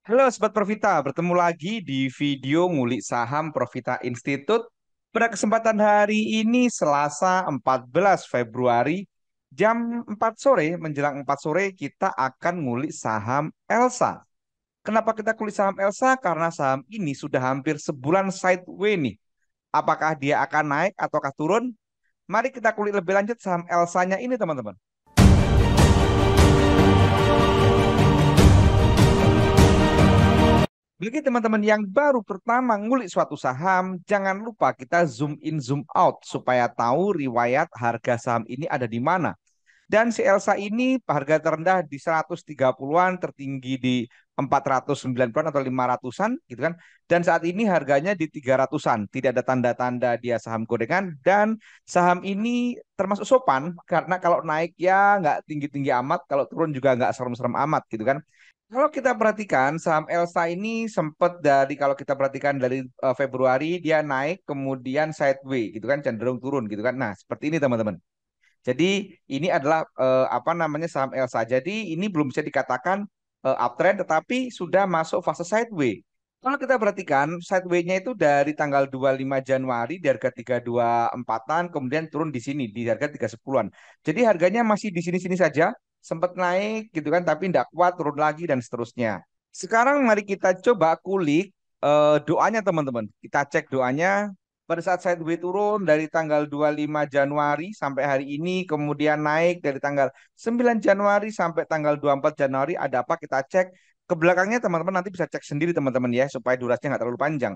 Halo Sobat Profita, bertemu lagi di video ngulik saham Profita Institute. Pada kesempatan hari ini Selasa 14 Februari jam 4 sore menjelang 4 sore kita akan ngulik saham Elsa. Kenapa kita kulik saham Elsa? Karena saham ini sudah hampir sebulan sideways nih. Apakah dia akan naik ataukah turun? Mari kita kulik lebih lanjut saham Elsa-nya ini teman-teman. Bagi teman-teman yang baru pertama ngulik suatu saham, jangan lupa kita zoom in, zoom out supaya tahu riwayat harga saham ini ada di mana. Dan si Elsa ini harga terendah di 130-an, tertinggi di 490-an atau 500-an gitu kan. Dan saat ini harganya di 300-an. Tidak ada tanda-tanda dia saham gorengan dan saham ini termasuk sopan karena kalau naik ya nggak tinggi-tinggi amat, kalau turun juga nggak serem-serem amat gitu kan. Kalau kita perhatikan saham Elsa ini sempat dari kalau kita perhatikan dari Februari dia naik kemudian sideways gitu kan cenderung turun gitu kan. Nah, seperti ini teman-teman. Jadi ini adalah apa namanya saham Elsa. Jadi ini belum bisa dikatakan uptrend tetapi sudah masuk fase sideways. Kalau kita perhatikan sideways-nya itu dari tanggal 25 Januari di harga 324-an kemudian turun di sini di harga 310-an. Jadi harganya masih di sini-sini saja, sempat naik gitu kan tapi tidak kuat turun lagi dan seterusnya. Sekarang mari kita coba kulik doanya teman-teman. Kita cek doanya pada saat sideways turun dari tanggal 25 Januari sampai hari ini, kemudian naik dari tanggal 9 Januari sampai tanggal 24 Januari, ada apa kita cek. Ke belakangnya teman-teman nanti bisa cek sendiri teman-teman ya, supaya durasinya nggak terlalu panjang.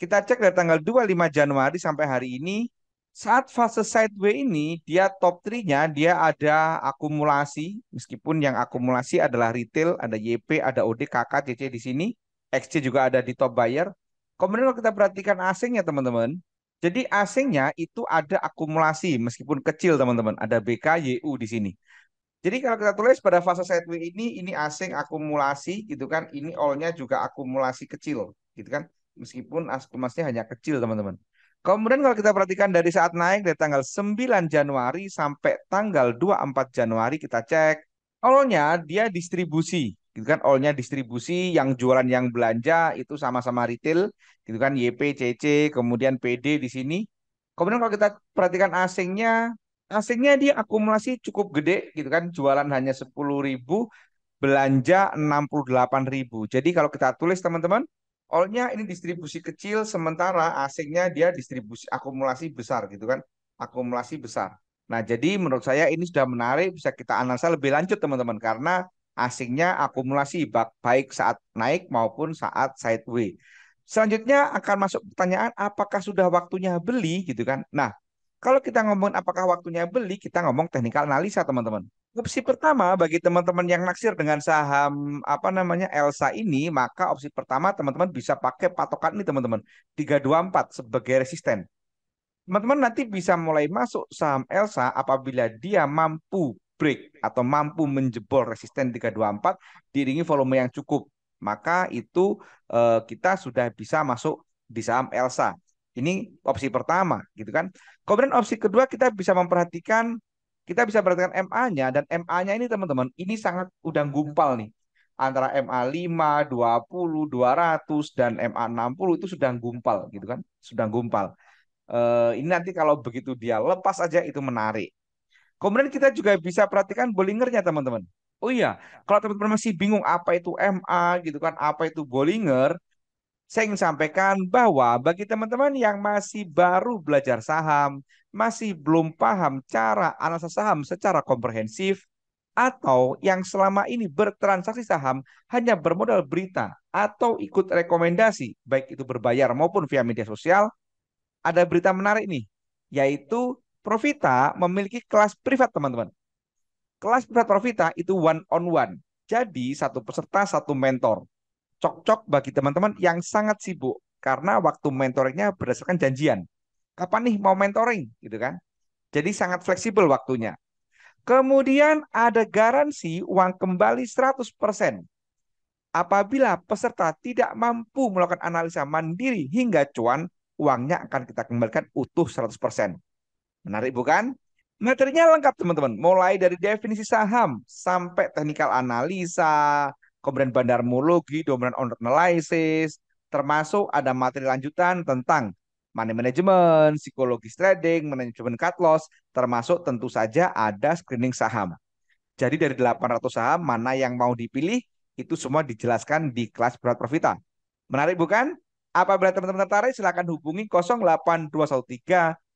Kita cek dari tanggal 25 Januari sampai hari ini, saat fase sideways ini, dia top 3-nya, dia ada akumulasi, meskipun yang akumulasi adalah retail, ada YP, ada OD, KK, CC di sini, XC juga ada di top buyer. Kemudian kalau kita perhatikan asingnya teman-teman, jadi asingnya itu ada akumulasi meskipun kecil teman-teman. Ada BK, YU di sini. Jadi kalau kita tulis pada fase sideways ini asing akumulasi gitu kan. Ini all-nya juga akumulasi kecil gitu kan. Meskipun akumulasinya hanya kecil teman-teman. Kemudian kalau kita perhatikan dari saat naik dari tanggal 9 Januari sampai tanggal 24 Januari kita cek. All-nya dia distribusi gitu kan. All-nya distribusi yang jualan yang belanja itu sama-sama retail gitu kan. YP, CC, kemudian PD di sini. Kemudian kalau kita perhatikan asingnya dia akumulasi cukup gede gitu kan, jualan hanya 10.000, belanja 68.000. Jadi kalau kita tulis teman-teman, all-nya ini distribusi kecil, sementara asingnya dia distribusi akumulasi besar gitu kan, akumulasi besar. Nah, jadi menurut saya ini sudah menarik, bisa kita analisa lebih lanjut teman-teman, karena asingnya akumulasi baik saat naik maupun saat sideways. Selanjutnya akan masuk pertanyaan, apakah sudah waktunya beli gitu kan? Nah, kalau kita ngomong apakah waktunya beli, kita ngomong teknikal analisa, teman-teman. Opsi pertama bagi teman-teman yang naksir dengan saham apa namanya Elsa ini, maka opsi pertama teman-teman bisa pakai patokan ini teman-teman, 324 sebagai resisten. Teman-teman nanti bisa mulai masuk saham Elsa apabila dia mampu break atau mampu menjebol resisten 324 diiringi volume yang cukup. Maka itu kita sudah bisa masuk di saham Elsa. Ini opsi pertama, gitu kan. Kemudian opsi kedua kita bisa perhatikan MA-nya dan MA-nya ini teman-teman, ini sangat udah gumpal nih. Antara MA 5, 20, 200 dan MA 60 itu sudah gumpal gitu kan, sudah gumpal. Ini nanti kalau begitu dia lepas aja itu menarik. Kemudian kita juga bisa perhatikan Bollingernya teman-teman. Oh iya, kalau teman-teman masih bingung apa itu MA gitu kan, apa itu Bollinger, saya ingin sampaikan bahwa bagi teman-teman yang masih baru belajar saham, masih belum paham cara analisa saham secara komprehensif, atau yang selama ini bertransaksi saham hanya bermodal berita atau ikut rekomendasi, baik itu berbayar maupun via media sosial, ada berita menarik nih, yaitu Profita memiliki kelas privat teman-teman. Kelas privat Profita itu one on one. Jadi satu peserta satu mentor. Cocok bagi teman-teman yang sangat sibuk karena waktu mentoringnya berdasarkan janjian. Kapan nih mau mentoring gitu kan? Jadi sangat fleksibel waktunya. Kemudian ada garansi uang kembali 100%. Apabila peserta tidak mampu melakukan analisa mandiri hingga cuan, uangnya akan kita kembalikan utuh 100%. Menarik bukan? Materinya lengkap teman-teman. Mulai dari definisi saham sampai teknikal analisa, kemudian bandarmologi, dominant owner analysis, termasuk ada materi lanjutan tentang money management, psikologi trading, manajemen cut loss, termasuk tentu saja ada screening saham. Jadi dari 800 saham mana yang mau dipilih itu semua dijelaskan di kelas Berat Profita. Menarik bukan? Apabila teman-teman tertarik silakan hubungi 08213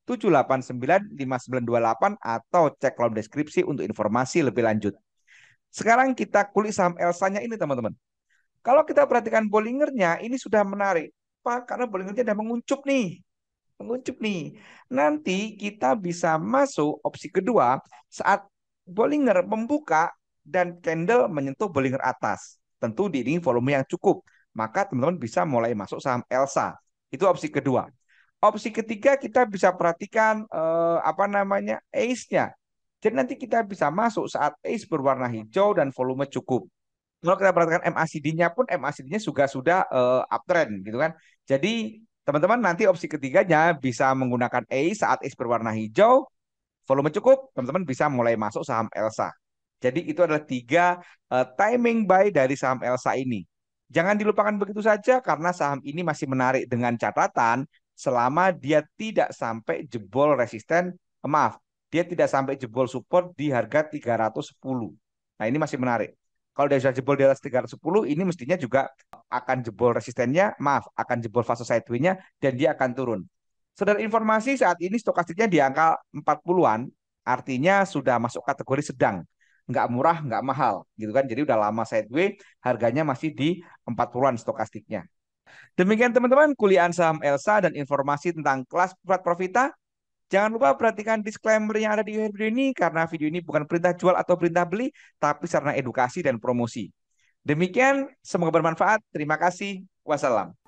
789 5928 atau cek kolom deskripsi untuk informasi lebih lanjut. Sekarang kita kulik saham Elsanya ini teman-teman. Kalau kita perhatikan Bollingernya ini sudah menarik. Pak, karena Bollingernya sudah menguncup nih. Menguncup nih. Nanti kita bisa masuk opsi kedua saat Bollinger membuka dan candle menyentuh Bollinger atas. Tentu diiringi volume yang cukup. Maka teman-teman bisa mulai masuk saham Elsa. Itu opsi kedua. Opsi ketiga kita bisa perhatikan apa namanya ace-nya. Jadi nanti kita bisa masuk saat ace berwarna hijau dan volume cukup. Kalau kita perhatikan MACD-nya pun MACD-nya juga sudah uptrend gitu kan. Jadi teman-teman nanti opsi ketiganya bisa menggunakan ace saat ace berwarna hijau, volume cukup, teman-teman bisa mulai masuk saham Elsa. Jadi itu adalah tiga timing buy dari saham Elsa ini. Jangan dilupakan begitu saja karena saham ini masih menarik dengan catatan selama dia tidak sampai jebol resisten, maaf, dia tidak sampai jebol support di harga 310. Nah, ini masih menarik. Kalau dia sudah jebol di atas 310, ini mestinya juga akan jebol resistennya, maaf, akan jebol fase sideways-nya dan dia akan turun. Saudara informasi saat ini stokastiknya di angka 40-an, artinya sudah masuk kategori sedang. Nggak murah, nggak mahal, gitu kan. Jadi udah lama sideways, harganya masih di 40-an stokastiknya. Demikian teman-teman, kuliah saham Elsa dan informasi tentang kelas Berat Profita. Jangan lupa perhatikan disclaimer yang ada di video ini, karena video ini bukan perintah jual atau perintah beli, tapi sarana edukasi dan promosi. Demikian, semoga bermanfaat. Terima kasih. Wassalam.